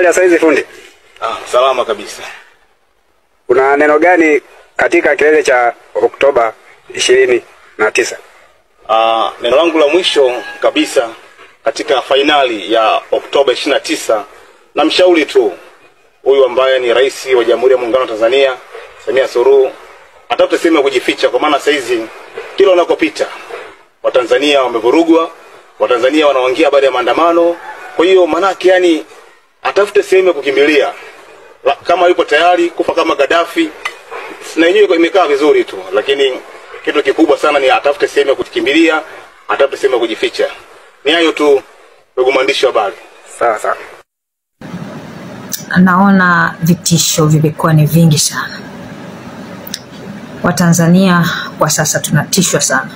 Habari ya saizi fundi? Salama kabisa. Kuna neno gani katika kilele cha Oktoba 29? Neno langu la mwisho kabisa katika fainali ya Oktoba 29, na mshauri tu huyu ambaye ni Rais wa Jamhuri ya Muungano wa Tanzania, Samia Suluhu, atafute sehemu ya kujificha, kwa maana saizi kila unakopita Watanzania wamevurugwa, Watanzania wanaongea habari ya maandamano. Kwa hiyo manake yani atafute sehemu ya kukimbilia. Kama yupo tayari kufa kama Gaddafi, na yenyewe imekaa vizuri tu, lakini kitu kikubwa sana ni atafute sehemu ya kukimbilia, atafute sehemu ya kujificha. Ni hayo tu, ndugu mwandishi wa habari. Sawa. Naona vitisho vimekuwa ni vingi sana. Watanzania kwa sasa tunatishwa sana.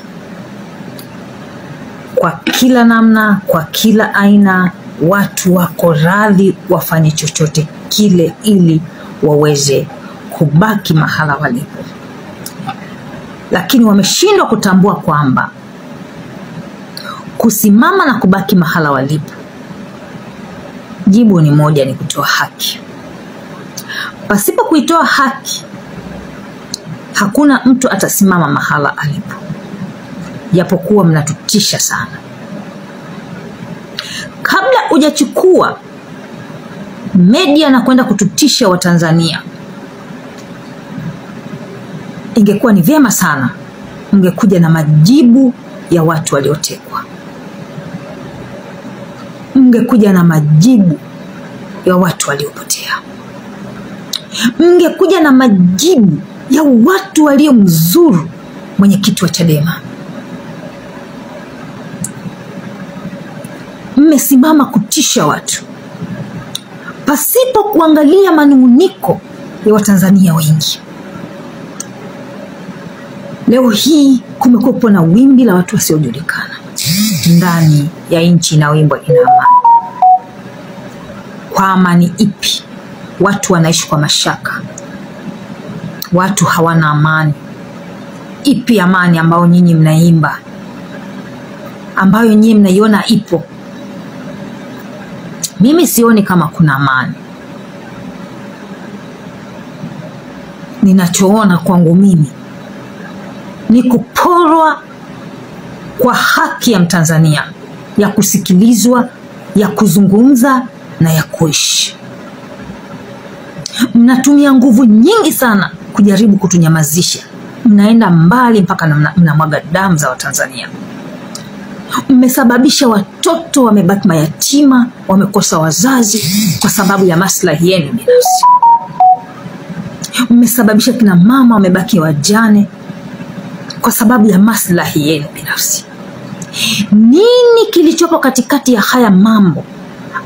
Kwa kila namna, kwa kila aina, watu wako radhi wafanye chochote kile ili waweze kubaki mahala walipo. Lakini wameshindwa kutambua kwamba kusimama na kubaki mahala walipo, jibu ni moja, ni kutoa haki. Pasipo kuitoa haki, hakuna mtu atasimama mahala alipo. Japokuwa mnatutisha sana. Kabla hujachukua media na kwenda kututisha Watanzania, ingekuwa ni vyema sana mngekuja na majibu ya watu waliotekwa. Mngekuja na majibu ya watu waliopotea. Mngekuja na majibu ya watu waliomzuru mwenyekiti wa Chadema. Mmesimama kutisha watu pasipo kuangalia manunguniko ya Watanzania wengi. Leo hii kumekuwa na wimbi la watu wasiojulikana ndani ya nchi inayoimbwa ina amani. Kwa amani ipi? Watu wanaishi kwa mashaka. Watu hawana amani. Ipi amani ambayo nyinyi mnaimba, ambayo nyinyi mnaiona ipo? Mimi sioni kama kuna amani. Ninachoona kwangu mimi ni kuporwa kwa haki ya Mtanzania ya kusikilizwa, ya kuzungumza na ya kuishi. Mnatumia nguvu nyingi sana kujaribu kutunyamazisha. Mnaenda mbali mpaka mnamwaga damu za Watanzania. Mmesababisha watoto wamebaki mayatima, wamekosa wazazi kwa sababu ya maslahi yenu binafsi. Mmesababisha kina mama wamebaki wajane kwa sababu ya maslahi yenu binafsi. Nini kilichopo katikati ya haya mambo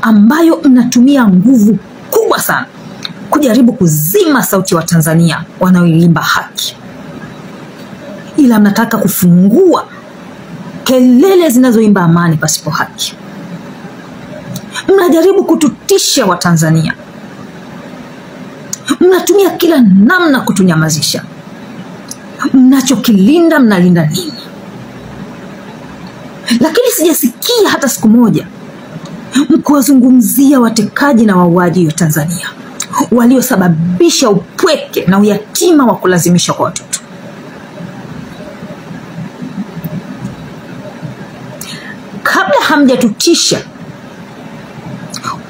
ambayo mnatumia nguvu kubwa sana kujaribu kuzima sauti ya Watanzania wanaoimba haki, ila mnataka kufungua kelele zinazoimba amani pasipo haki? Mnajaribu kututisha Watanzania. Mnatumia kila namna kutunyamazisha. Mnachokilinda mnalinda nini? Lakini sijasikia hata siku moja mkiwazungumzia watekaji na wauaji wa Tanzania waliosababisha upweke na uyatima wa kulazimisha kwa watoto. Kabla hamjatutisha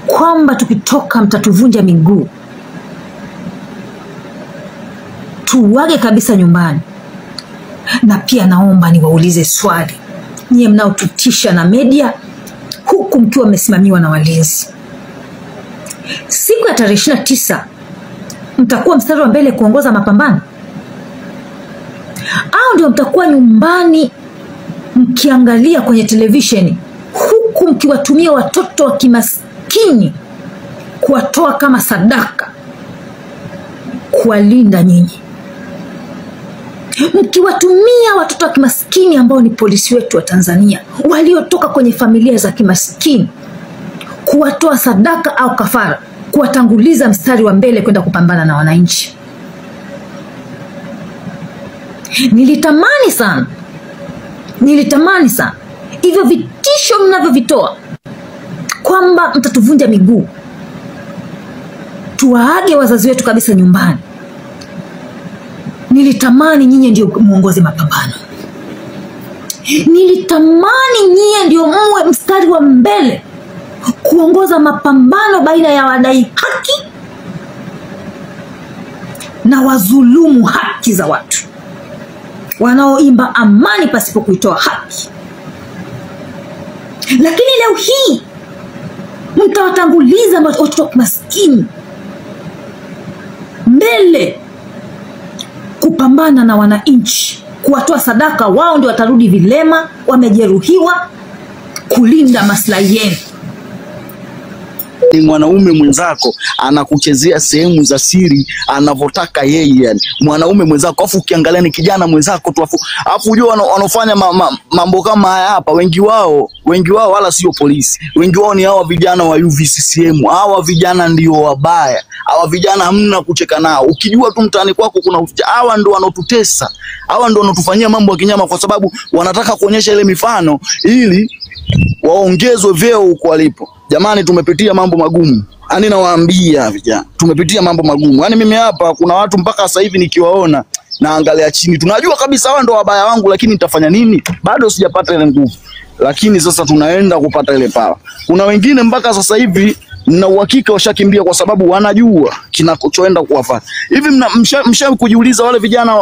kwamba tukitoka mtatuvunja miguu, tuwage kabisa nyumbani. Na pia naomba niwaulize swali, nyie mnaotutisha na media huku mkiwa mmesimamiwa na walinzi, siku ya tarehe 29 mtakuwa mstari wa mbele kuongoza mapambano, au ndio mtakuwa nyumbani mkiangalia kwenye televisheni huku mkiwatumia watoto wa kimaskini kuwatoa kama sadaka kuwalinda nyinyi? Mkiwatumia watoto wa kimaskini ambao ni polisi wetu wa Tanzania waliotoka kwenye familia za kimaskini kuwatoa sadaka au kafara, kuwatanguliza mstari wa mbele kwenda kupambana na wananchi. Nilitamani sana hivyo vitisho mnavyovitoa kwamba mtatuvunja miguu tuwaage wazazi wetu kabisa nyumbani. Nilitamani nyinyi ndio muongoze mapambano. Nilitamani nyinyi ndio muwe mstari wa mbele kuongoza mapambano baina ya wadai haki na wazulumu haki za watu, wanaoimba amani pasipo kuitoa haki. Lakini leo hii mtawatanguliza watoto maskini mbele kupambana na wananchi, kuwatoa sadaka. Wao ndio watarudi vilema, wamejeruhiwa, kulinda maslahi yenu. Ni mwanaume mwenzako anakuchezea sehemu za siri anavotaka yeye, yani mwanaume mwenzako. Afu ukiangalia ni kijana mwenzako tu, afu unajua wanafanya mambo kama haya hapa, wengi wao wala sio polisi, wengi wao ni hawa vijana wa UVCCM. Hawa vijana ndio wabaya, hawa vijana hamna kucheka nao. Ukijua tu mtaani kwako kuna hawa ndio wanotutesa, hawa ndio wanotufanyia mambo ya kinyama, kwa sababu wanataka kuonyesha ile mifano ili waongezwe vyeo huko walipo. Jamani, tumepitia mambo magumu. Yaani nawaambia vijana, tumepitia mambo magumu. Yaani mimi hapa kuna watu mpaka sasa hivi nikiwaona naangalia chini. Tunajua kabisa hawa ndo wabaya wangu, lakini nitafanya nini? Bado sijapata ile nguvu. Lakini sasa tunaenda kupata ile power. Kuna wengine mpaka sasa hivi na uhakika washakimbia kwa sababu wanajua kinachoenda kuwafanya. Hivi msha kujiuliza wale vijana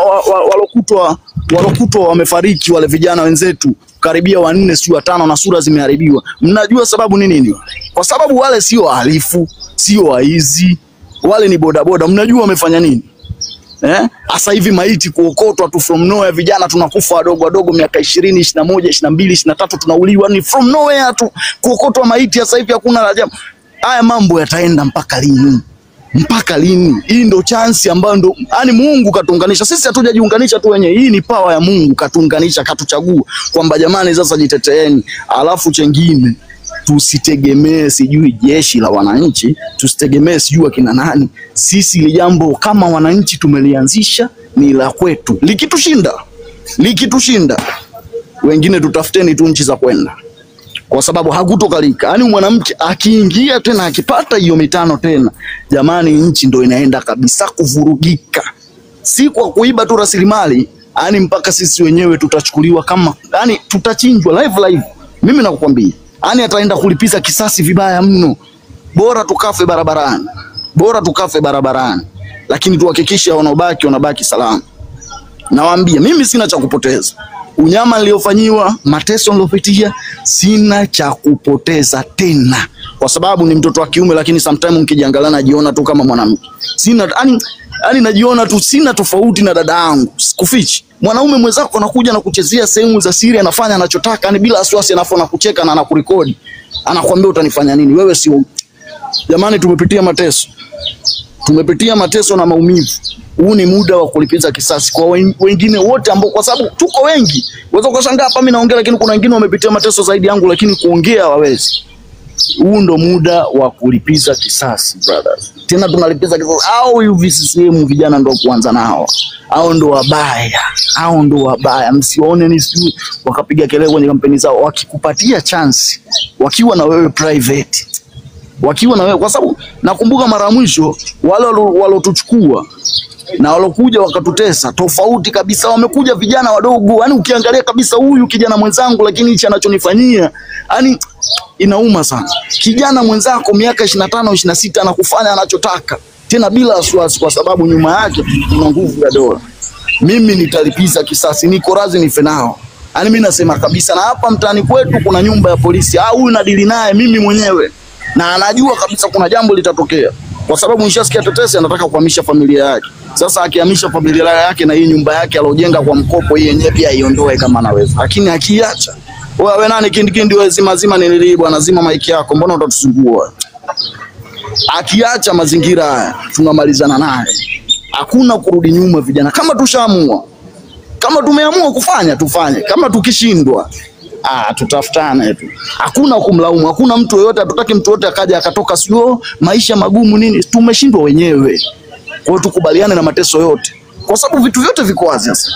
walokutwa wamefariki, wale vijana wenzetu karibia 4 sio 5 na sura zimeharibiwa. Mnajua sababu ni nini? Kwa sababu wale sio wahalifu, sio waizi, wale ni bodaboda. Mnajua wamefanya nini? Sasa hivi maiti kuokotwa tu from nowhere, vijana tunakufa wadogo miaka 20, 21, 22, 23 tunauliwa ni from nowhere tu kuokotwa maiti. Sasa hivi hakuna ajabu. Haya mambo yataenda mpaka lini? Mpaka lini? Hii ndo chance ambayo ndo yani Mungu katuunganisha. Sisi hatujajiunganisha tu wenyewe. Hii ni power ya Mungu katuunganisha, katuchagua kwamba jamani sasa jiteteeni. Alafu chengine tusitegemee sijui jeshi la wananchi, tusitegemee sijui akina nani. Sisi ile jambo kama wananchi tumelianzisha ni la kwetu. Likitushinda wengine tutafuteni tu nchi za kwenda. Kwa sababu hakutokalika. Yaani mwanamke akiingia tena akipata hiyo mitano tena, jamani nchi ndo inaenda kabisa kuvurugika. Si kwa kuiba tu rasilimali, yaani mpaka sisi wenyewe tutachukuliwa kama, yaani tutachinjwa live. Mimi nakukwambia, yaani ataenda kulipiza kisasi vibaya mno. Bora tukafe barabarani. Lakini tuhakikishe wanabaki salama. Nawaambia mimi sina cha kupoteza. Unyama niliofanyiwa, mateso nilopitia, sina cha kupoteza tena. Kwa sababu ni mtoto wa kiume, lakini sometimes nikijiangalia najiona tu kama mwanamke. Sina yani najiona tu sina tofauti na dada yangu. Sikufichi. Mwanaume mwenzako anakuja na kuchezea sehemu za siri, anafanya anachotaka, yani bila wasiwasi, anafona kucheka na anakurekodi. Anakuambia utanifanya nini? Wewe sio. Jamani, tumepitia mateso na maumivu. Huu ni muda wa kulipiza kisasi kwa wengine wote ambao, kwa sababu tuko wengi. Unaweza kushangaa hapa mimi naongea, lakini kuna wengine wamepitia mateso zaidi yangu, lakini kuongea hawawezi. Huu ndo muda wa kulipiza kisasi, brothers. Tena tunalipiza kisasi. Au UVCCM vijana ndo kuanza nao. Hao ndo wabaya. Msione ni sijui wakapiga kelele kwenye kampeni zao, wakikupatia chance, wakiwa na wewe private. Kwa sababu nakumbuka mara mwisho wale walotuchukua na walokuja wakatutesa tofauti kabisa. Wamekuja vijana wadogo, yani ukiangalia kabisa huyu kijana mwenzangu, lakini hichi anachonifanyia yani inauma sana. Kijana mwenzako miaka 25, 26 anakufanya anachotaka tena bila wasiwasi, kwa sababu nyuma yake kuna nguvu ya dola. Mimi nitalipiza kisasi, niko radhi nife nao. Yani mimi nasema kabisa, na hapa mtaani kwetu kuna nyumba ya polisi. Huyu nadili naye mimi mwenyewe. Na anajua kabisa kuna jambo litatokea. Kwa sababu nishasikia tetesi anataka kuhamisha familia yake. Sasa akihamisha familia yake na hii nyumba yake alojenga kwa mkopo, hii yenyewe pia iondoe kama anaweza. Lakini akiacha, wewe nani kindi wewe zima nilili bwana, zima maiki yako, mbona utatusumbua? Akiacha mazingira haya tunamalizana naye. Hakuna kurudi nyuma vijana. Kama tushaamua, kama tumeamua kufanya tufanye. Kama tukishindwa tutafutane tu. Hakuna kumlaumu, hakuna mtu yoyote, hatutaki mtu yote akaja akatoka sio maisha magumu nini. Tumeshindwa wenyewe. Kwa hiyo tukubaliane na mateso yote. Kwa sababu vitu vyote viko wazi sasa.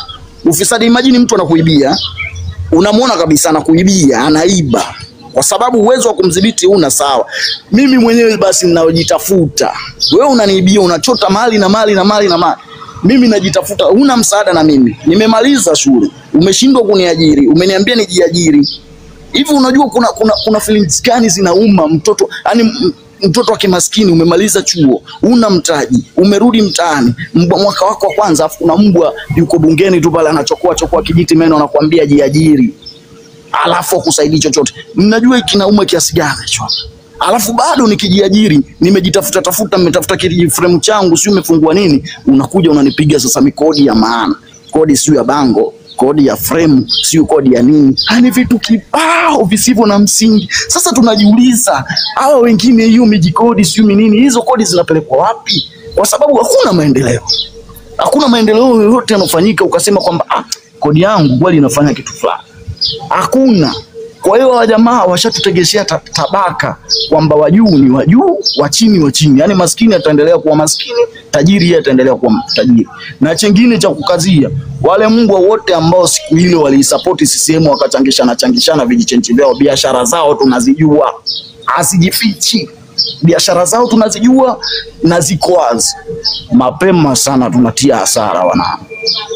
Ufisadi, imagine mtu anakuibia, unamuona kabisa anakuibia, anaiba. kwa sababu uwezo wa kumdhibiti una sawa. Mimi mwenyewe basi ninajitafuta, wewe unaniibia, unachota mali na mali na mali na mali. Mimi najitafuta, huna msaada na mimi. Nimemaliza shule, umeshindwa kuniajiri, umeniambia nijiajiri. Hivi unajua kuna feelings gani zinauma mtoto? Yaani mtoto wa kimaskini, umemaliza chuo, una mtaji, umerudi mtaani, mwaka wako wa kwanza, afu kuna mbwa yuko bungeni tu pale anachokoa kijiti meno anakuambia jiajiri. Alafu akusaidii chochote. Mnajua kinauma kiasi gani hicho? Alafu bado nikijiajiri, nimejitafuta, nimetafuta frame changu, sio umefungua nini, unakuja unanipiga sasa mikodi ya maana. Kodi sio ya bango, kodi ya frame, sio kodi ya nini. Hani vitu kibao visivyo na msingi. Sasa tunajiuliza, hawa wengine hiyo mijikodi sio nini, hizo kodi zinapelekwa wapi? Kwa sababu hakuna maendeleo. Hakuna maendeleo yoyote yanofanyika ukasema kwamba kodi yangu kweli inafanya kitu fulani. Hakuna. Kwa hiyo wa jamaa washatutegeshea tabaka kwamba wa juu ni wa juu, wa chini wa chini. Yaani maskini ataendelea kuwa maskini, tajiri yeye ataendelea kuwa tajiri. Na chengine cha kukazia, wale mbwa wote ambao siku ile waliisupport CCM wakachangishana vijichenchi vyao, biashara zao tunazijua. Asijifichi. Biashara zao tunazijua na ziko wazi. Mapema sana tunatia hasara wanangu.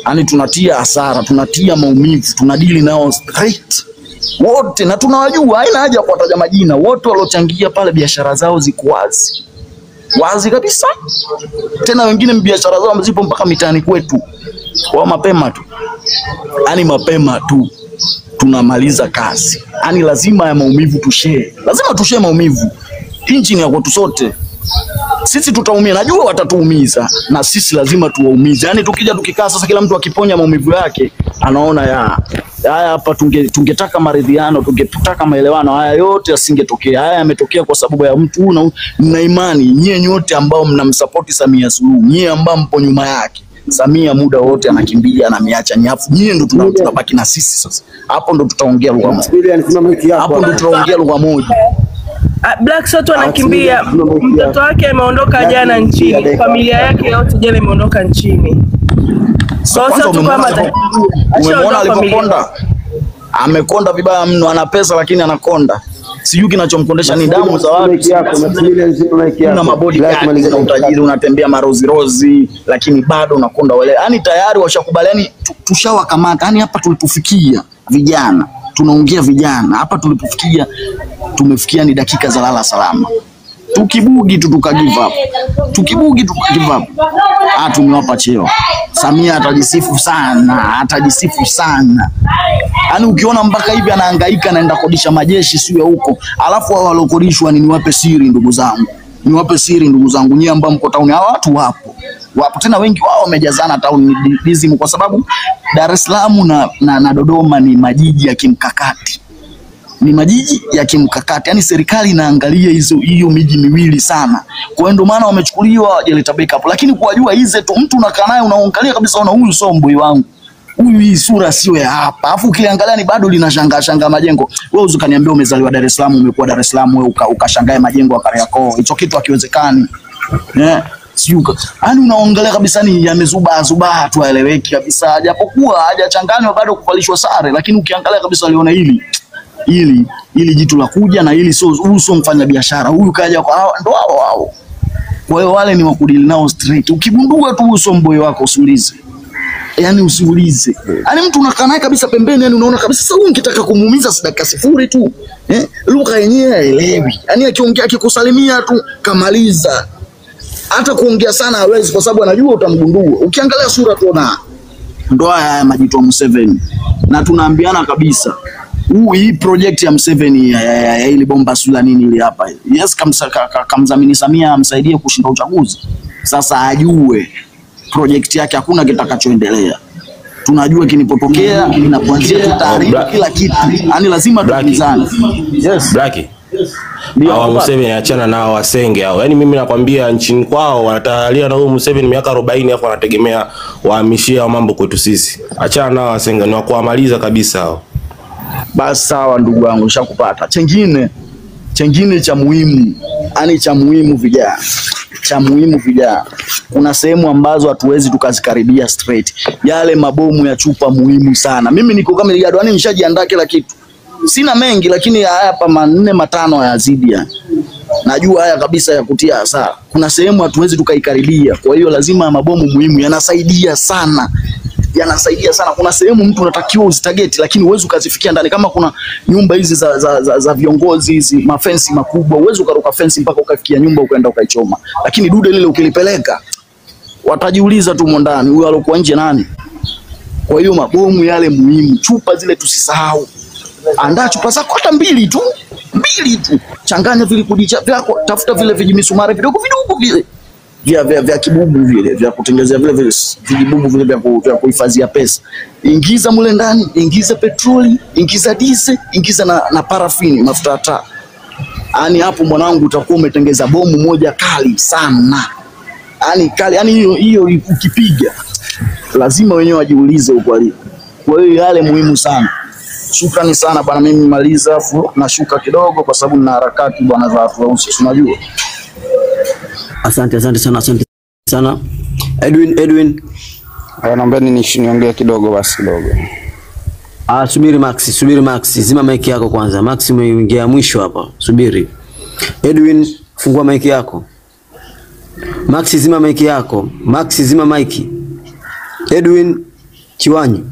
Yaani tunatia hasara, tunatia maumivu, tunadili nao straight. Wote na tunawajua, haina haja kuwataja majina. Wote waliochangia pale biashara zao ziko wazi. Wazi kabisa. Tena wengine biashara zao zipo mpaka mitaani kwetu. Kwa mapema tu. Yaani mapema tu tunamaliza kazi. Yaani lazima ya maumivu tushare. Lazima tushare maumivu. Inchi ni ya kwetu sote. Sisi tutaumia, najua watatuumiza, na sisi lazima tuwaumize. Yaani tukija tukikaa sasa kila mtu akiponya maumivu yake, anaona haya hapa tungetaka maridhiano, tungetaka maelewano, haya yote yasingetokea. Haya yametokea kwa sababu ya mtu na imani. Nyie nyote ambao mnamsupport Samia Suluhu, nyie ambao mpo nyuma yake. Samia muda wote anakimbia, anamiacha nyafu. Nyie ndo tunabaki na sisi sasa. Hapo ndo tutaongea lugha moja. Hapo ndo tutaongea lugha moja. Black Soto anakimbia, mtoto wake ameondoka jana nchini, familia yake yote jana imeondoka nchini. Sasa tu kama umeona alipokonda, amekonda vibaya mno, ana pesa lakini anakonda. Sijui kinachomkondesha ni damu za watu. Una mabodi kali na utajiri, unatembea marozi lakini bado unakonda wale. Yaani tayari washakubaliani, tushawakamata. Yaani hapa tulipofikia vijana, tunaongea vijana, hapa tulipofikia tumefikia ni dakika za lala salama. Tukibugi tu tukagive up. Tukibugi tukagive up. Tumewapa cheo. Samia atajisifu sana. Yaani ukiona mpaka hivi anahangaika anaenda kodisha majeshi sio huko. Alafu hao walokodishwa ni niwape siri ndugu zangu. Nyie ambao mko town, hao watu wapo. Tena wengi wao wamejazana town dizimu kwa sababu Dar es Salaam na Dodoma ni majiji ya kimkakati. Yaani serikali inaangalia hiyo miji miwili sana. Kwa hiyo ndio maana wamechukuliwa wajeleta backup. Lakini kuwajua hizi tu mtu unakaa naye unaangalia kabisa huyu sio mboi wangu. Huyu hii sura sio ya hapa. Alafu ukiangalia ni bado linashangaa majengo. Wewe uzikaniambia umezaliwa Dar es Salaam, umekuwa Dar es Salaam, wewe ukashangae majengo ya Kariakoo. Hicho kitu hakiwezekani. Yaani unaangalia kabisa ni yamezuba tu haeleweki kabisa. Japokuwa hajachanganywa bado kuvalishwa sare, lakini ukiangalia kabisa aliona hili jitu la kuja na hili sio mfanya biashara. Huyu kaja kwa ndo wao. Kwa hiyo wale ni wakudili nao straight. Ukigundua tu uso mboi wako usiulize. Yaani usiulize. Yaani mtu unakaa naye kabisa pembeni, yaani unaona kabisa sasa huyu ungetaka kumuumiza dakika sifuri tu. Lugha yenyewe haelewi. Yaani akiongea akikusalimia tu kamaliza. Hata kuongea sana hawezi kwa sababu anajua utamgundua. Ukiangalia sura tu na ndo haya majitu wa Museveni. Na tunaambiana kabisa hii project ya Museveni ya ile bomba sula nini ile hapa. Yes, kamdhamini Samia amsaidie kushinda uchaguzi. Sasa ajue project yake hakuna kitakachoendelea. Tunajua kinipotokea inakuanzia taarifa kila kitu. Yaani lazima tuulizane. Yes, Blackie. Hawa Museveni achana nao wasenge hao. Yaani mimi nakwambia nchini kwao wanatalia na huyu Museveni miaka 40 hapo wanategemea wahamishie mambo kwetu sisi. Achana nao wasenge, ni wakuamaliza kabisa hao. Basi sawa ndugu wangu, nishakupata. Chengine cha muhimu, yani cha muhimu vijana. Kuna sehemu ambazo hatuwezi tukazikaribia straight. Yale mabomu ya chupa muhimu sana. Mimi niko kama ligado, yani nishajiandaa kila kitu. Sina mengi lakini haya hapa 4 5 yazidi yani. Najua haya kabisa ya kutia hasara. Kuna sehemu hatuwezi tukaikaribia. Kwa hiyo lazima mabomu muhimu yanasaidia sana. Yanasaidia sana. Kuna sehemu mtu unatakiwa uzitageti lakini uwezo ukazifikia ndani. Kama kuna nyumba hizi za viongozi hizi, mafensi makubwa, uwezo ukaruka fensi mpaka ukafikia nyumba ukaenda ukaichoma. Lakini dude lile ukilipeleka watajiuliza tu mondani huyo alokuwa nje nani. Kwa hiyo mabomu yale muhimu, chupa zile tusisahau. Andaa chupa zako hata 2 tu. 2 tu. Changanya vile kudicha vyako, tafuta vile vijimisumari vidogo vile. Vya kibubu vile, vya kutengenezea vile vijibubu vile vya kuhifadhia pesa. Ingiza mule ndani, ingiza petroli, ingiza diesel, ingiza na parafini, mafuta taa. Yaani hapo mwanangu utakuwa umetengeza bomu moja kali sana. Yaani kali, yaani hiyo ukipiga lazima wenyewe wajiulize uko alipo. Kwa hiyo yale muhimu sana. Shukrani sana bwana, mimi nimaliza afu nashuka kidogo kwa sababu nina harakati bwana za watu weusi unajua. Asante sana. Edwin. Naomba niongee kidogo basi kidogo. Subiri Max, zima mic yako kwanza. Max umeingia mwisho hapa. Subiri. Edwin, fungua mic yako. Max zima mic yako. Max zima mic. Edwin Chiwanyi.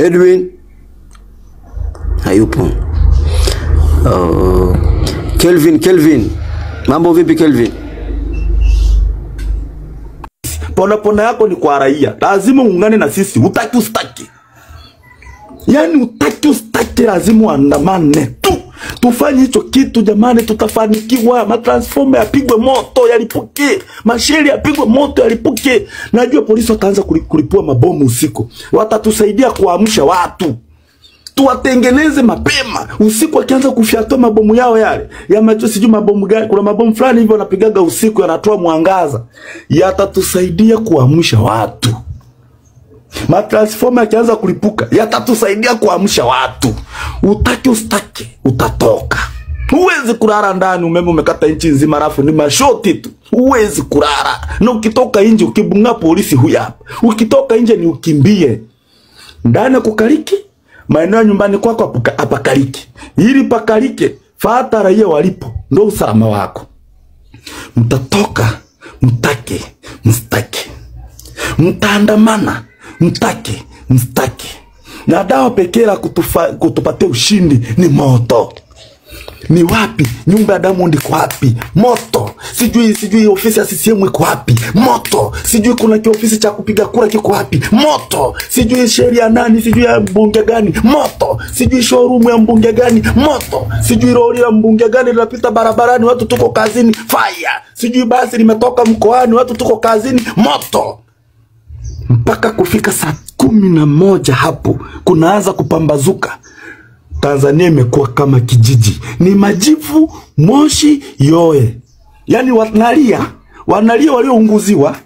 Edwin hayupo. Kelvin. Mambo vipi Kelvin? Pona yako ni kwa raia. Lazima uungane na sisi. Utaki ustaki. Yaani utaki ustaki lazima uandamane tu. Tufanye hicho kitu jamani, tutafanikiwa. Matransformer yapigwe moto yalipuke, masheli yapigwe moto yalipuke. Najua polisi wataanza kulipua mabomu usiku. Watatusaidia kuamsha watu. Tuwatengeneze mapema. Usiku wakianza kufyatua mabomu yao yale. Ya macho sijui mabomu gani. Kuna mabomu fulani hivyo wanapigaga usiku yanatoa mwangaza. Yatatusaidia kuamsha watu. Matransformer yakianza kulipuka yatatusaidia kuamsha watu. Utaki ustaki utatoka. Huwezi kulala ndani, umeme umekata nchi nzima rafu ni mashoti tu. Huwezi kulala. Na ukitoka nje ukibunga polisi huyu hapa. Ukitoka nje ni ukimbie. Ndani kukaliki, maeneo nyumbani kwako apakaliki. Ili pakalike, fuata raia walipo, ndio usalama wako. Mtatoka, mtake, mstaki. Mtaandamana, mtake, mstaki. Na dawa pekee la kutupatia ushindi ni moto. Ni wapi? Nyumba ya Diamond iko wapi? Moto. Sijui ofisi ya CCM iko wapi? Moto. Sijui kuna kiofisi cha kupiga kura kiko wapi? Moto. Sijui sheria nani, sijui ya mbunge gani? Moto. Sijui showroom ya mbunge gani? Moto. Sijui lori ya mbunge gani linapita barabarani, watu tuko kazini? Fire. Sijui basi limetoka mkoani, watu tuko kazini? Moto. Mpaka kufika saa 11 hapo kunaanza kupambazuka. Tanzania imekuwa kama kijiji. Ni majivu, moshi, yoe. Yani wanalia waliounguziwa.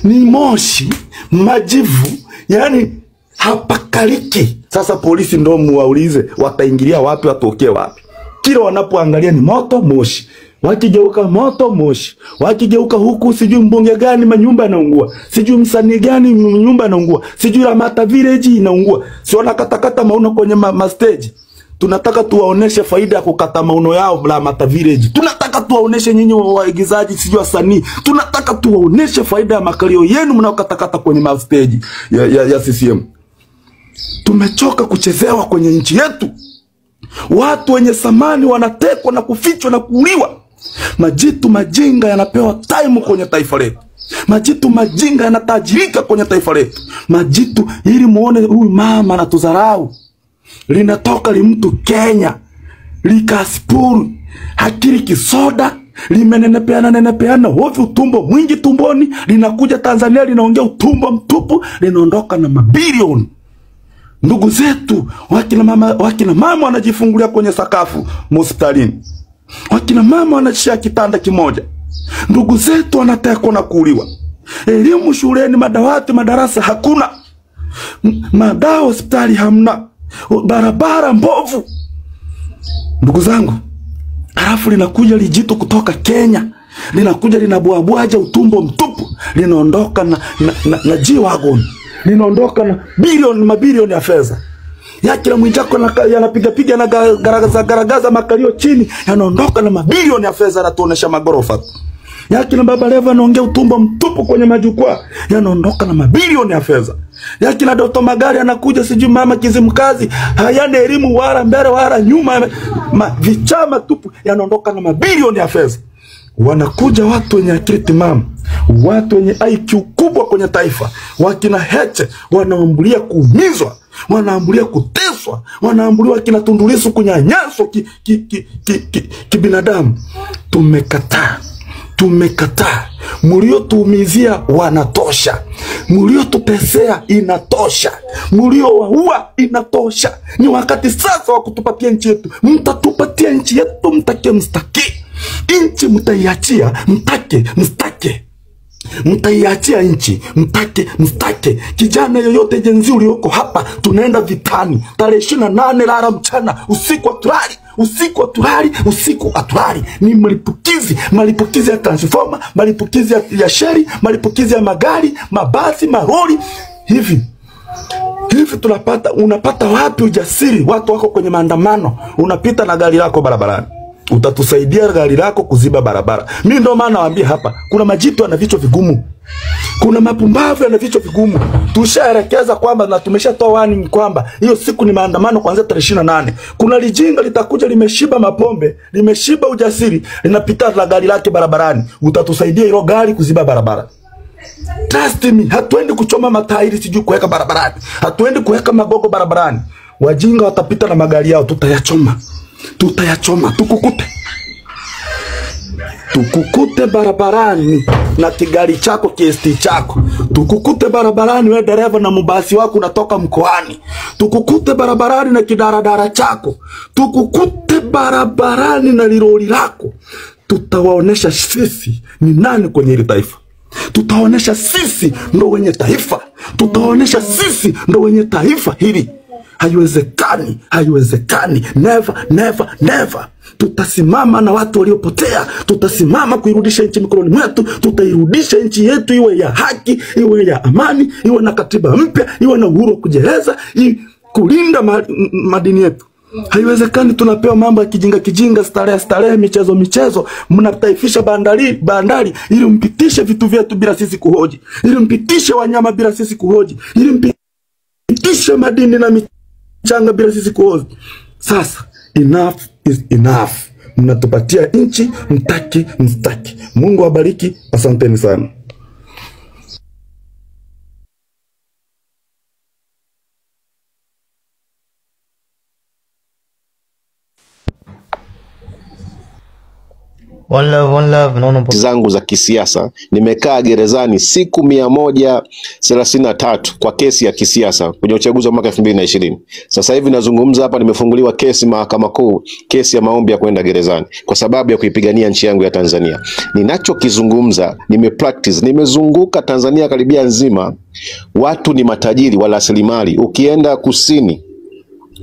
Ni moshi, majivu. Yani hapakaliki. Sasa polisi ndio muwaulize wataingilia wapi, watokee wapi. Kila wanapoangalia ni moto, moshi. Wakigeuka moto, moshi. Wakigeuka huku sijui mbunge gani manyumba yanaungua. Sijui msanii gani nyumba yanaungua. Sijui Ramata Village inaungua. Siona katakata mauno kwenye stage. Tunataka tuwaoneshe faida ya kukata mauno yao Ramata Village. Tunataka tuwaoneshe nyinyi waigizaji sijui wasanii. Tunataka tuwaoneshe faida ya makalio yenu mnaokatakata kwenye stage ya CCM. Tumechoka kuchezewa kwenye nchi yetu. Watu wenye samani wanatekwa na kufichwa na kuuliwa. Majitu majinga yanapewa time kwenye taifa letu. Majitu majinga yanatajirika kwenye taifa letu. Majitu ili muone huyu mama anatudharau. Linatoka mtu Kenya, likaspuru, hakiri kisoda, limenenepeana hofu, utumbo mwingi tumboni, linakuja Tanzania linaongea utumbo mtupu, linaondoka na mabilioni. Ndugu zetu, wakina mama wanajifungulia kwenye sakafu hospitalini. Wakina mama wanashia kitanda kimoja. Ndugu zetu wanatekwa na kuuliwa. Elimu shuleni, madawati, madarasa hakuna. Madawa hospitali hamna. Barabara mbovu. Ndugu zangu, halafu linakuja lijitu kutoka Kenya. Linakuja linabuabuaja utumbo mtupu. Linaondoka na G-Wagon. linaondoka na mabilioni ya fedha. Kila Mwijaku yanapiga na garagaza makalio chini, yanaondoka na mabilioni ya fedha, anatuonesha magorofa. Kila Baba Levo anaongea utumbo mtupu kwenye majukwaa, yanaondoka na mabilioni ya fedha. Kila Doto Magari anakuja sijui Mama Kizimkazi, hayana elimu wala mbele wala nyuma, vichama tupu, yanaondoka na mabilioni ya fedha. Wanakuja watu wenye akili timamu, watu wenye IQ kubwa kwenye taifa, wakina Heche, wanaambulia kuumizwa, wanaambulia kuteswa, wanaambulia kina Tundu Lissu kunyanyaswa kibinadamu. Tumekataa. Mulio tuumizia wanatosha. Mulio tutesea inatosha. Mulio waua inatosha. Ni wakati sasa wa kutupatia nchi yetu. Mtatupatia nchi yetu mtake mstaki. Nchi mtaiachia mtake mstake. Mtaiachia nchi mtake mstake. Kijana yoyote jenzi ulioko hapa, tunaenda vitani tarehe 28 lala mchana, usiku atulali. Ni malipukizi ya transformer, malipukizi ya sheri, malipukizi ya magari, mabasi, maroli. Hivi unapata wapi ujasiri? Watu wako kwenye maandamano, unapita na gari lako barabarani. Utatusaidia gari lako kuziba barabara. Mimi ndio maana nawaambia hapa, kuna majitu yana vichwa vigumu. Kuna mapumbavu yana vichwa vigumu. Tushaelekeza kwamba na tumeshatoa warning kwamba hiyo siku ni maandamano kuanzia tarehe 28. Kuna lijinga litakuja limeshiba mapombe, limeshiba ujasiri, linapita na gari lake barabarani. Utatusaidia hilo gari kuziba barabara. Trust me, hatuendi kuchoma matairi sijui kuweka barabarani. Hatuendi kuweka magogo barabarani. Wajinga watapita na magari yao, tutayachoma. Tukukute barabarani na kigari chako kiesti chako. Tukukute barabarani we dereva na mubasi wako unatoka mkoani. Tukukute barabarani na kidaradara chako. Tukukute barabarani na liroli lako. Tutawaonesha sisi ni nani kwenye hili taifa. Tutawaonesha sisi ndo wenye taifa. Tutawaonesha sisi ndo wenye taifa hili. Haiwezekani. Never. Tutasimama na watu waliopotea. Tutasimama kuirudisha nchi mikononi mwetu. Tutairudisha nchi yetu iwe ya haki, iwe ya amani, iwe na katiba mpya, iwe na uhuru wa kujieleza, kulinda madini yetu. Haiwezekani tunapewa mambo ya kijinga, starehe, michezo. Mnataifisha bandari ili mpitishe vitu vyetu bila sisi kuhoji. Ili mpitishe wanyama bila sisi kuhoji. Ili mpitishe madini na michanga bila sisi kuhoji. Sasa enough is enough. Mnatupatia nchi mtaki. Mungu awabariki. Asanteni sana. One love, naona zangu za kisiasa. Nimekaa gerezani siku 133 kwa kesi ya kisiasa kwenye uchaguzi wa mwaka 2020. Sasa hivi nazungumza hapa, nimefunguliwa kesi Mahakama Kuu, kesi ya maombi ya kwenda gerezani kwa sababu ya kuipigania nchi yangu ya Tanzania. Ninachokizungumza nimepractice, nimezunguka Tanzania karibia nzima. Watu ni matajiri wa rasilimali.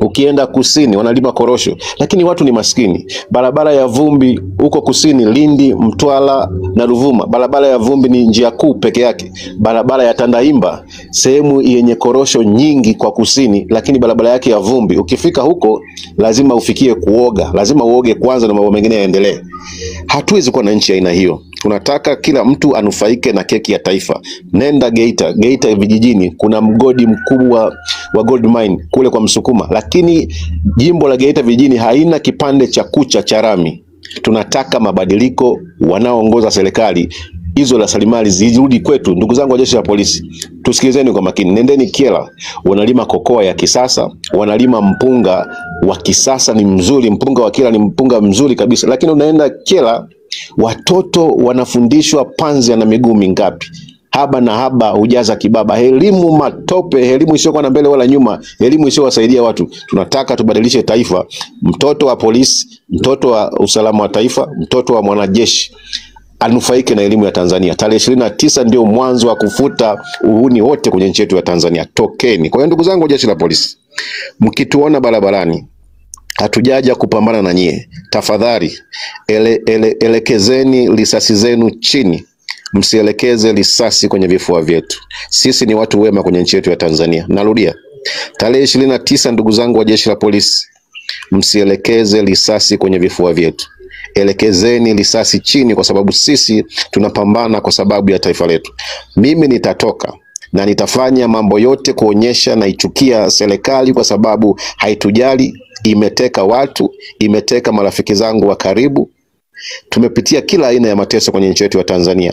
Ukienda kusini wanalima korosho, lakini watu ni maskini. Barabara ya vumbi huko kusini, Lindi, Mtwara na Ruvuma, barabara ya vumbi ni njia kuu peke yake. Barabara ya Tandaimba, sehemu yenye korosho nyingi kwa kusini, lakini barabara yake ya vumbi. Ukifika huko lazima ufikie kuoga, lazima uoge kwanza na mambo mengine yaendelee. Hatuwezi kuwa na nchi aina hiyo. Tunataka kila mtu anufaike na keki ya taifa. Nenda Geita vijijini, kuna mgodi mkubwa wa gold mine kule kwa Msukuma, lakini jimbo la Geita vijijini haina kipande cha kucha cha rami. Tunataka mabadiliko, wanaoongoza serikali hizo rasilimali zirudi kwetu. Ndugu zangu wa jeshi la polisi, tusikilizeni kwa makini. Nendeni Kyela, wanalima kokoa ya kisasa, wanalima mpunga wa kisasa, ni mzuri. Mpunga wa Kyela ni mpunga mzuri kabisa. Lakini unaenda Kyela, watoto wanafundishwa panzi na miguu mingapi. Haba na haba hujaza kibaba. Elimu matope, elimu isiyokuwa na mbele wala nyuma, elimu isiyowasaidia watu. Tunataka tubadilishe taifa. Mtoto wa polisi, mtoto wa usalama wa taifa, mtoto wa mwanajeshi anufaike na elimu ya Tanzania. Tarehe 29 ndio mwanzo wa kufuta uhuni wote kwenye nchi yetu ya Tanzania. Tokeni. Kwa hiyo ndugu zangu jeshi la polisi, mkituona barabarani, hatujaja kupambana na nyie. Tafadhali elekezeni risasi zenu chini. msielekeze risasi kwenye vifua vyetu. Sisi ni watu wema kwenye nchi yetu ya Tanzania. Narudia, tarehe 29, ndugu zangu wa jeshi la polisi, msielekeze risasi kwenye vifua vyetu. Elekezeni risasi chini, kwa sababu sisi tunapambana kwa sababu ya taifa letu. Mimi nitatoka na nitafanya mambo yote kuonyesha naichukia serikali, kwa sababu haitujali, imeteka watu, imeteka marafiki zangu wa karibu. Tumepitia kila aina ya mateso kwenye nchi yetu ya Tanzania.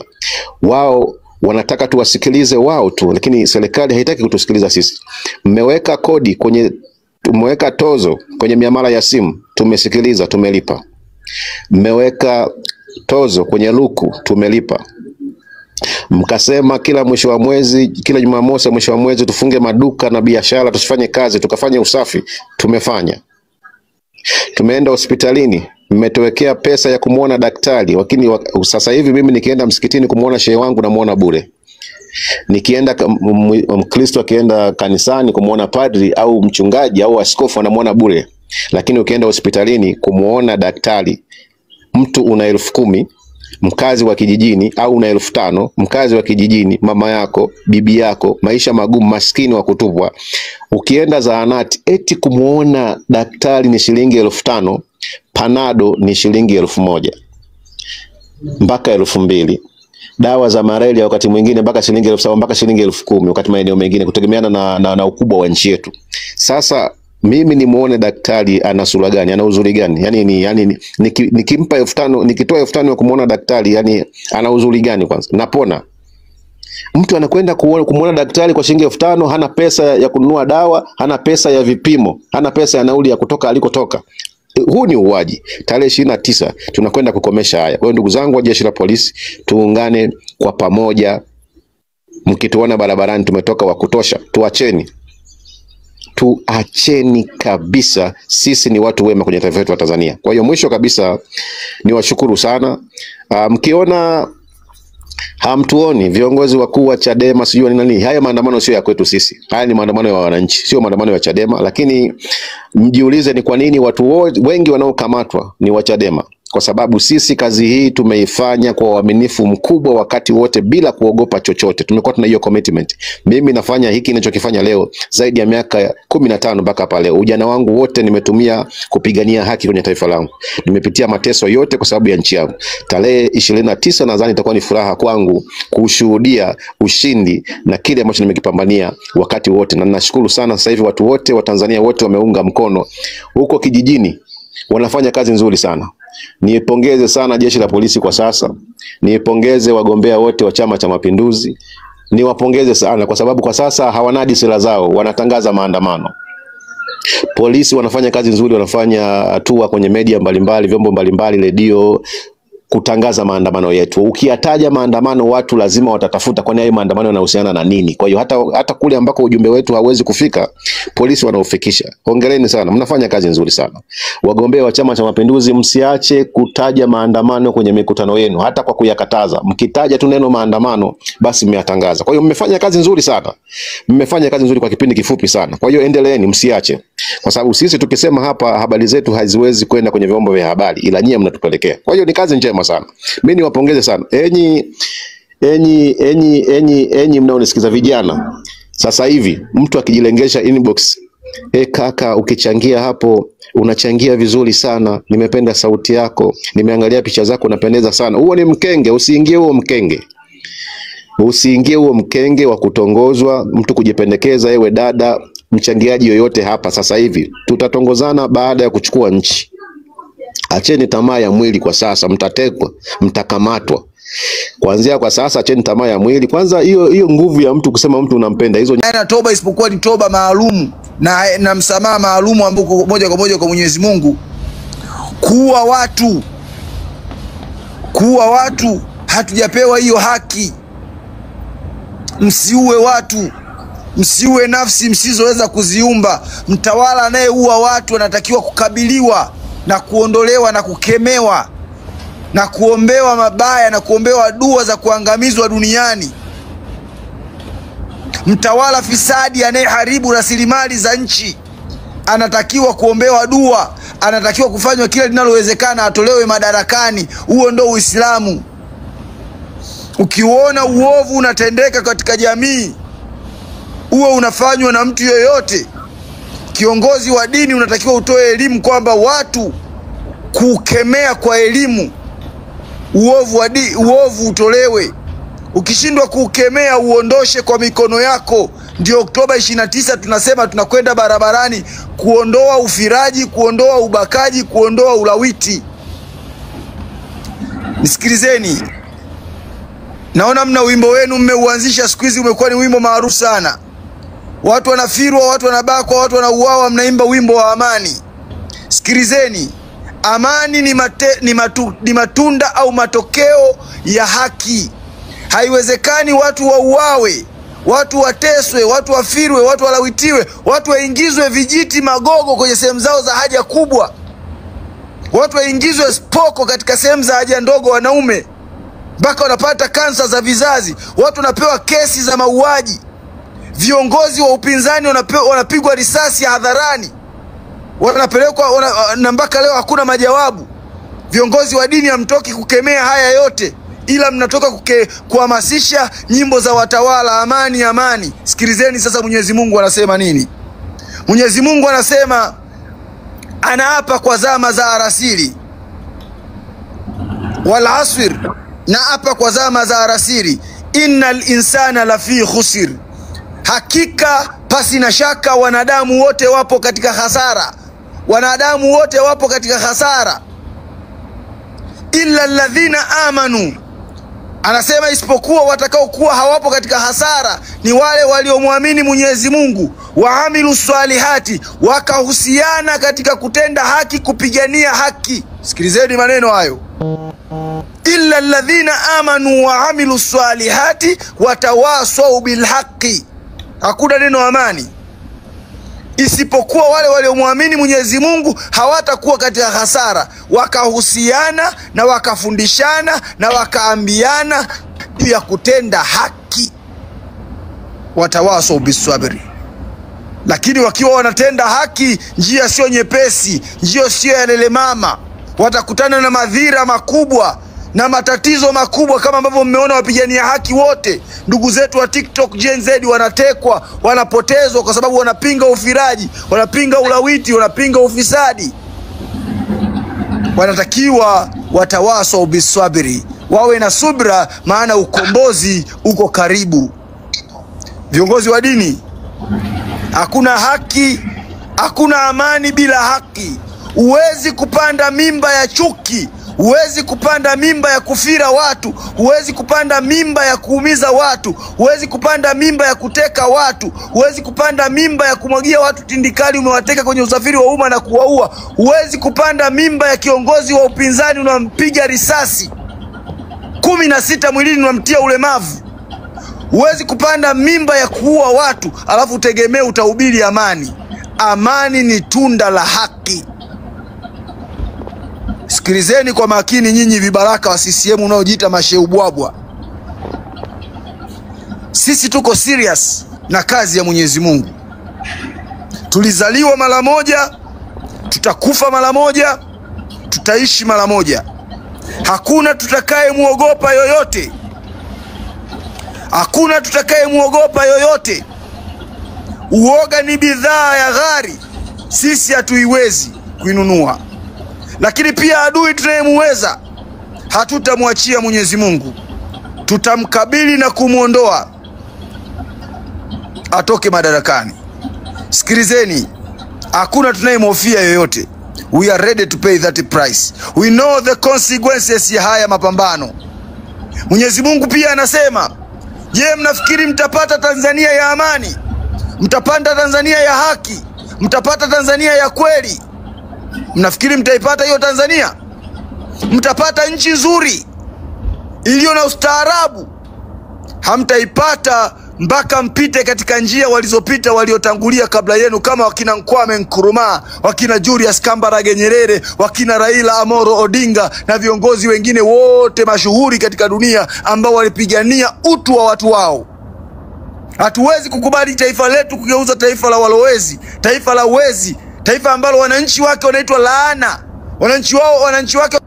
Wao wanataka tuwasikilize wao tu, lakini serikali haitaki kutusikiliza sisi. Mmeweka kodi mmeweka tozo kwenye miamala ya simu, tumesikiliza, tumelipa. Mmeweka tozo kwenye luku, tumelipa. Mkasema kila mwisho wa mwezi, kila Jumamosi mwisho wa mwezi tufunge maduka na biashara, tusifanye kazi, tukafanye usafi, tumefanya. Tumeenda hospitalini, mmetowekea pesa ya kumuona daktari, lakini sasa hivi mimi nikienda msikitini kumuona shehe wangu namuona bure. Nikienda Mkristo akienda kanisani kumuona padri au mchungaji au askofu anamuona bure. Lakini ukienda hospitalini kumuona daktari, mtu una 10,000 mkazi wa kijijini, au una 5,000 mkazi wa kijijini, mama yako, bibi yako, maisha magumu, maskini wa kutupwa. Ukienda zahanati eti kumuona daktari ni shilingi 5,000, panado ni shilingi 1,000 mpaka 2,000. Dawa za malaria wakati mwingine mpaka shilingi 7,000 mpaka shilingi 10,000 wakati maeneo mengine, kutegemeana na ukubwa wa nchi yetu. Sasa mimi ni muone daktari ana sura gani, ana uzuri gani? Yani nikimpa 5,000, nikitoa 5,000 kumuona daktari, yani ana uzuri gani kwanza? Napona. Mtu anakwenda kumuona daktari kwa shilingi 5,000, hana pesa ya kununua dawa, hana pesa ya vipimo, hana pesa ya nauli ya kutoka alikotoka. Huu ni uwaji. Tarehe 29 tunakwenda kukomesha haya. Kwa hiyo ndugu zangu wa jeshi la polisi, tuungane kwa pamoja. Mkituona barabarani tumetoka wa kutosha, tuacheni kabisa. Sisi ni watu wema kwenye taifa letu la Tanzania. Kwa hiyo mwisho kabisa niwashukuru sana. Mkiona hamtuoni viongozi wakuu wa Chadema sijui nini, haya maandamano sio ya kwetu sisi. Haya ni maandamano ya wananchi, sio maandamano ya Chadema. Lakini mjiulize ni kwa nini watu wengi wanaokamatwa ni wa Chadema. Kwa sababu sisi kazi hii tumeifanya kwa uaminifu mkubwa wakati wote bila kuogopa chochote. Tumekuwa tuna hiyo commitment. Mimi nafanya hiki ninachokifanya leo zaidi ya miaka 15 mpaka hapa leo. Ujana wangu wote nimetumia kupigania haki kwenye taifa langu. Nimepitia mateso yote kwa sababu ya nchi yangu. Tarehe 29 nadhani itakuwa ni furaha kwangu kushuhudia ushindi na kile ambacho nimekipambania wakati wote. Na ninashukuru sana sasa hivi watu wote wa Tanzania wote wameunga mkono. Huko kijijini wanafanya kazi nzuri sana. Niipongeze sana jeshi la polisi kwa sasa. Niipongeze wagombea wote wa Chama cha Mapinduzi. Niwapongeze sana kwa sababu kwa sasa hawanadi sera zao, wanatangaza maandamano. Polisi wanafanya kazi nzuri, wanafanya hatua kwenye media mbalimbali, vyombo mbalimbali, redio, kutangaza maandamano yetu. Ukiyataja maandamano watu lazima watatafuta kwani hayo maandamano yanahusiana na nini. Kwa hiyo hata kule ambako ujumbe wetu hauwezi kufika, polisi wanaufikisha. Hongereni sana, mnafanya kazi nzuri sana. Wagombea wa Chama cha Mapinduzi, msiache kutaja maandamano kwenye mikutano yenu, hata kwa kuyakataza. Mkitaja tu neno maandamano basi mmeyatangaza. Kwa hiyo mmefanya kazi nzuri sana. Mmefanya kazi nzuri kwa kipindi kifupi sana. Kwa hiyo endeleeni, msiache. Kwa sababu sisi tukisema hapa habari zetu haziwezi kwenda kwenye vyombo vya habari, ila nyie mnatupelekea. Kwa hiyo ni kazi njema sana. Mimi niwapongeze sana. Enyi mnaonisikiza vijana. Sasa hivi mtu akijilengesha inbox, kaka ukichangia hapo unachangia vizuri sana. Nimependa sauti yako. Nimeangalia picha zako unapendeza sana. Huo ni mkenge, usiingie huo mkenge. Usiingie huo mkenge wa kutongozwa, mtu kujipendekeza. Ewe dada mchangiaji yoyote hapa sasa hivi, tutatongozana baada ya kuchukua nchi. Acheni tamaa ya mwili kwa sasa, mtatekwa, mtakamatwa. Kuanzia kwa sasa acheni tamaa ya mwili. Kwanza hiyo nguvu ya mtu kusema mtu unampenda, hizo haina toba isipokuwa ni toba maalum na msamaha maalum ambao moja kwa moja kwa Mwenyezi Mungu. Kuua watu hatujapewa hiyo haki. Msiue watu, msiue nafsi msizoweza kuziumba. Mtawala anayeua watu anatakiwa kukabiliwa na kuondolewa na kukemewa na kuombewa mabaya na kuombewa dua za kuangamizwa duniani. Mtawala fisadi anayeharibu rasilimali za nchi anatakiwa kuombewa dua, anatakiwa kufanywa kila linalowezekana atolewe madarakani. Huo ndio Uislamu. Ukiona uovu unatendeka katika jamii, uwe unafanywa na mtu yoyote, kiongozi wa dini unatakiwa utoe elimu kwamba watu kukemea kwa elimu uovu utolewe. Ukishindwa kukemea uondoshe kwa mikono yako. Ndio Oktoba 29 tunasema tunakwenda barabarani kuondoa ufiraji, kuondoa ubakaji, kuondoa ulawiti. Nisikilizeni. Naona mna wimbo wenu mmeuanzisha siku hizi, umekuwa ni wimbo maarufu sana. Watu wanafirwa, watu wanabakwa, watu wanauawa, mnaimba wimbo wa amani. Sikilizeni. Amani ni matunda au matokeo ya haki. Haiwezekani watu wauawe, watu wateswe, watu wafirwe, watu walawitiwe, watu waingizwe vijiti magogo kwenye sehemu zao za haja kubwa, watu waingizwe spoko katika sehemu za haja ndogo wanaume, mpaka wanapata kansa za vizazi, watu wanapewa kesi za mauaji, viongozi wa upinzani wanapigwa risasi hadharani, wanapelekwa na mpaka leo hakuna majawabu. Viongozi wa dini hamtoki kukemea haya yote, ila mnatoka kuhamasisha nyimbo za watawala, amani amani. Sikilizeni sasa Mwenyezi Mungu anasema nini. Mwenyezi Mungu anasema, anaapa kwa zama za arasili, wal asr, naapa kwa zama za arasili, innal insana lafi khusr, hakika pasi na shaka wanadamu wote wapo katika hasara, wanadamu wote wapo katika hasara, illa alladhina amanu, anasema isipokuwa watakao kuwa hawapo katika hasara ni wale waliomwamini Mwenyezi Mungu, waamilu salihati, wakahusiana katika kutenda haki, kupigania haki. Sikilizeni maneno hayo, illa alladhina amanu waamilu salihati watawasau bilhaqi. Hakuna neno amani. Isipokuwa wale waliomwamini Mwenyezi Mungu hawatakuwa katika hasara, wakahusiana na wakafundishana na wakaambiana ya kutenda haki, watawasau bisabri. Lakini wakiwa wanatenda haki, njia sio nyepesi, njia sio ya lele mama, watakutana na madhira makubwa na matatizo makubwa, kama ambavyo mmeona wapigania haki wote, ndugu zetu wa TikTok Gen Z wanatekwa, wanapotezwa kwa sababu wanapinga ufiraji, wanapinga ulawiti, wanapinga ufisadi. Wanatakiwa watawasau bisabri, wawe na subra, maana ukombozi uko karibu. Viongozi wa dini, hakuna haki, hakuna amani bila haki. Huwezi kupanda mimba ya chuki, huwezi kupanda mimba ya kufira watu, huwezi kupanda mimba ya kuumiza watu, huwezi kupanda mimba ya kuteka watu, huwezi kupanda mimba ya kumwagia watu tindikali umewateka kwenye usafiri wa umma na kuwaua, huwezi kupanda mimba ya kiongozi wa upinzani unampiga risasi 16 mwilini unamtia ulemavu, huwezi kupanda mimba ya kuua watu alafu utegemee utahubiri amani. Amani ni tunda la haki. Sikilizeni kwa makini nyinyi vibaraka wa CCM unaojiita masheubwabwa. Sisi tuko serious na kazi ya Mwenyezi Mungu. Tulizaliwa mara moja, tutakufa mara moja, tutaishi mara moja. Hakuna tutakaye muogopa yoyote. Hakuna tutakaye muogopa yoyote. Uoga ni bidhaa ya ghali, sisi hatuiwezi kuinunua. Lakini pia adui tunayemuweza hatutamwachia Mwenyezi Mungu, tutamkabili na kumuondoa atoke madarakani. Sikilizeni, hakuna tunayemhofia yoyote. We are ready to pay that price. We know the consequences ya haya mapambano. Mwenyezi Mungu pia anasema, je, mnafikiri mtapata Tanzania ya amani? Mtapata Tanzania ya haki? Mtapata Tanzania ya kweli? Mnafikiri mtaipata hiyo Tanzania? Mtapata nchi nzuri iliyo na ustaarabu? Hamtaipata mpaka mpite katika njia walizopita waliotangulia kabla yenu, kama wakina Kwame Nkrumah, wakina Julius Kambarage Nyerere, wakina Raila Amolo Odinga na viongozi wengine wote mashuhuri katika dunia ambao walipigania utu wa watu wao. Hatuwezi kukubali taifa letu kugeuza taifa la walowezi, taifa la wezi, taifa ambalo wananchi wake wanaitwa laana, wananchi wake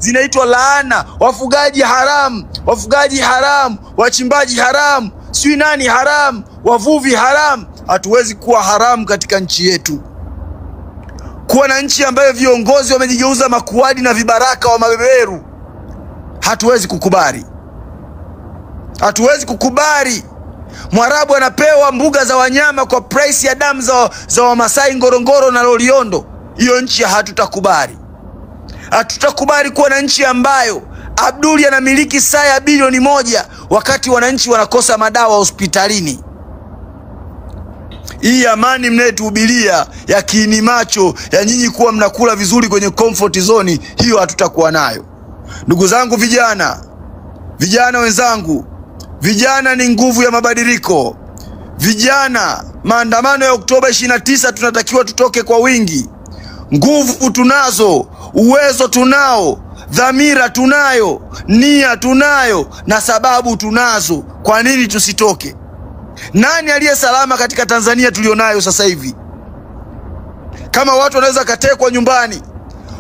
zinaitwa laana, wafugaji haramu, wachimbaji haramu, sijui nani haramu, wavuvi haramu. Hatuwezi kuwa haramu katika nchi yetu. Kuwa na nchi ambayo viongozi wamejigeuza makuadi na vibaraka wa mabeberu, hatuwezi kukubali. Hatuwezi kukubali. Mwarabu anapewa mbuga za wanyama kwa price ya damu za Wamasai Ngorongoro na Loliondo. Hiyo nchi hatutakubali. Hatutakubali kuwa na nchi ambayo Abduli anamiliki saa ya bilioni 1 wakati wananchi wanakosa madawa hospitalini. Hii amani mnayetuhubiria ya kiini macho ya nyinyi kuwa mnakula vizuri kwenye comfort zone, hiyo hatutakuwa nayo. Ndugu zangu vijana wenzangu, vijana ni nguvu ya mabadiliko. Vijana, maandamano ya Oktoba 29 tunatakiwa tutoke kwa wingi. Nguvu tunazo, uwezo tunao, dhamira tunayo, nia tunayo na sababu tunazo. Kwa nini tusitoke? Nani aliye salama katika Tanzania tulionayo sasa hivi? Kama watu wanaweza katekwa nyumbani,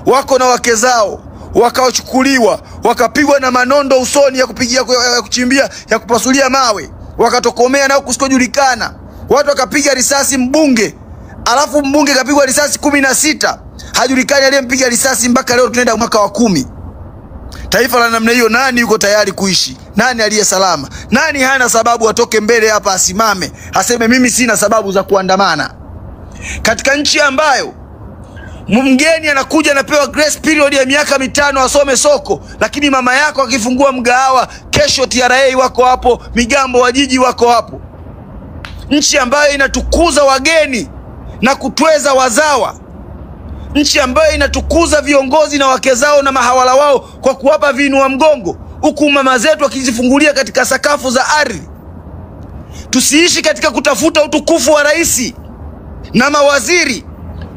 wako na wake zao, wakachukuliwa, wakapigwa na manondo usoni ya kupigia, ya kuchimbia, ya kupasulia mawe, wakatokomea nao kusikojulikana. Watu wakapiga risasi mbunge, alafu mbunge kapigwa risasi 16, hajulikani aliyempiga risasi mpaka leo tunaenda mwaka wa 10. Taifa la namna hiyo, nani yuko tayari kuishi? Nani aliye salama? Nani hana sababu atoke mbele hapa asimame aseme mimi sina sababu za kuandamana? Katika nchi ambayo mgeni anakuja anapewa grace period ya miaka 5 asome soko, lakini mama yako akifungua mgahawa kesho TRA wako hapo, migambo wa jiji wako hapo. Nchi ambayo inatukuza wageni na kutweza wazawa. Nchi ambayo inatukuza viongozi na wake zao na mahawala wao kwa kuwapa vinua mgongo, huku mama zetu wakizifungulia katika sakafu za ardhi. Tusiishi katika kutafuta utukufu wa rais na mawaziri.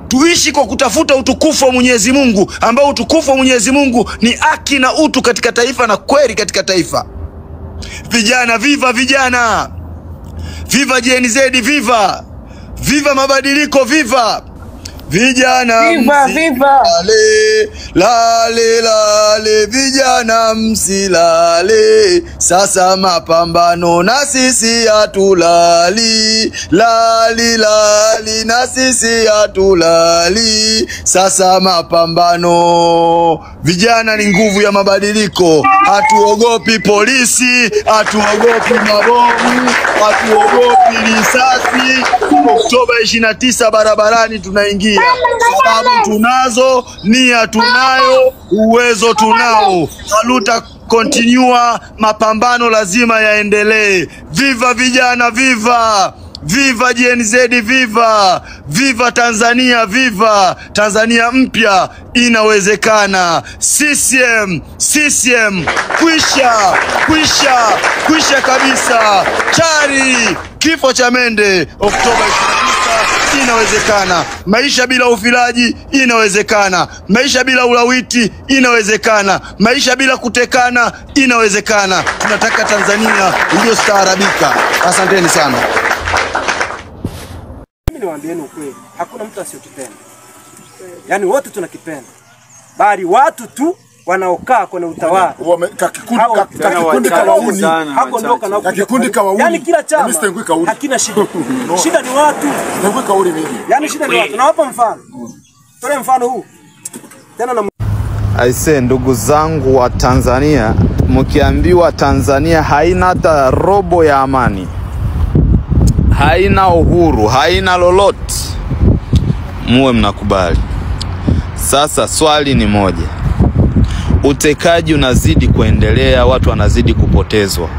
Tuishi kwa kutafuta utukufu wa Mwenyezi Mungu, ambao utukufu wa Mwenyezi Mungu ni haki na utu katika taifa na kweli katika taifa. Vijana, viva vijana! Viva Gen Z, viva! Viva mabadiliko, viva! Vijana viva lale vijana msilale, sasa mapambano na sisi hatulali, lali na sisi hatulali, sasa mapambano. Vijana ni nguvu ya mabadiliko. Hatuogopi polisi, hatuogopi mabomu, hatuogopi risasi. Oktoba 29 barabarani tunaingia. Sababu tunazo, nia tunayo, uwezo tunao. Haluta continue, mapambano lazima yaendelee. Viva vijana, viva! Viva Gen Z, viva! Viva Tanzania, viva! Tanzania mpya inawezekana. CCM kwisha kabisa. Chari kifo cha mende. Oktoba 29 inawezekana. Maisha bila ufilaji inawezekana. Maisha bila ulawiti inawezekana. Maisha bila kutekana inawezekana. Tunataka Tanzania iliyostaarabika. Asanteni sana. Mimi niwaambieni ukweli, hakuna mtu asiyokipenda. Yaani wote tunakipenda. Bali watu tu wanaokaa kwenye utawala. Kakikundi kawauni. Hakondoka na kakikundi kawauni. Yaani kila chama hakina shida. Shida ni watu. Ndio kauli mimi. Yaani shida ni watu. Nawapa mfano. Tole mfano huu. Tena na aise, ndugu zangu wa Tanzania, mkiambiwa Tanzania haina hata robo ya amani, haina uhuru, haina lolote, muwe mnakubali. Sasa swali ni moja. Utekaji unazidi kuendelea, watu wanazidi kupotezwa.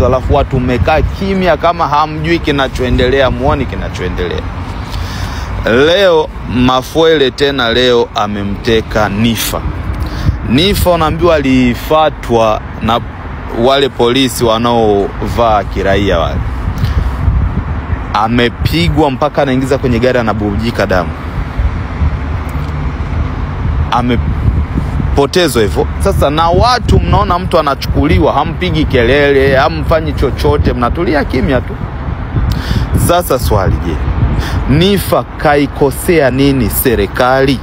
Alafu watu mmekaa kimya kama hamjui kinachoendelea, muone kinachoendelea. Leo Mafuele tena leo amemteka Nifa unaambiwa alifatwa na wale polisi wanaovaa kiraia wale. Amepigwa mpaka anaingiza kwenye gari anabubujika damu. Amepotezwa hivyo. Sasa na watu mnaona mtu anachukuliwa, hampigi kelele, hamfanyi chochote, mnatulia kimya tu. Sasa swali, je, Nifa kaikosea nini serikali?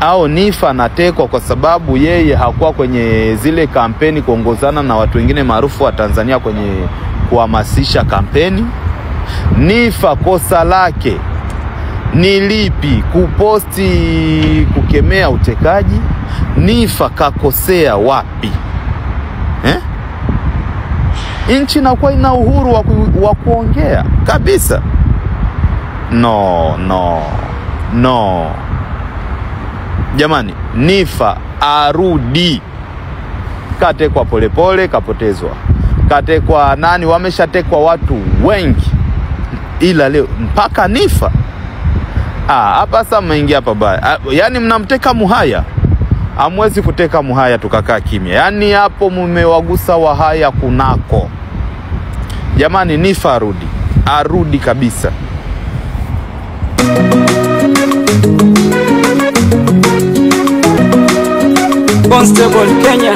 au Nifa anatekwa kwa sababu yeye hakuwa kwenye zile kampeni kuongozana na watu wengine maarufu wa Tanzania kwenye kuhamasisha kampeni? Nifa kosa lake ni lipi? Kuposti kukemea utekaji? Nifa kakosea wapi? Nchi inakuwa ina uhuru wa kuongea kabisa. No. Jamani, Nifa arudi. Katekwa polepole, kapotezwa. Katekwa nani? Wameshatekwa watu wengi. Ila leo mpaka Nifa. Hapa sasa mmeingia hapa baya. Yaani mnamteka Muhaya. Hamwezi kuteka Muhaya tukakaa kimya. Yaani hapo mmewagusa Wahaya kunako. Jamani, Nifa arudi. Arudi kabisa. Constable Kenya.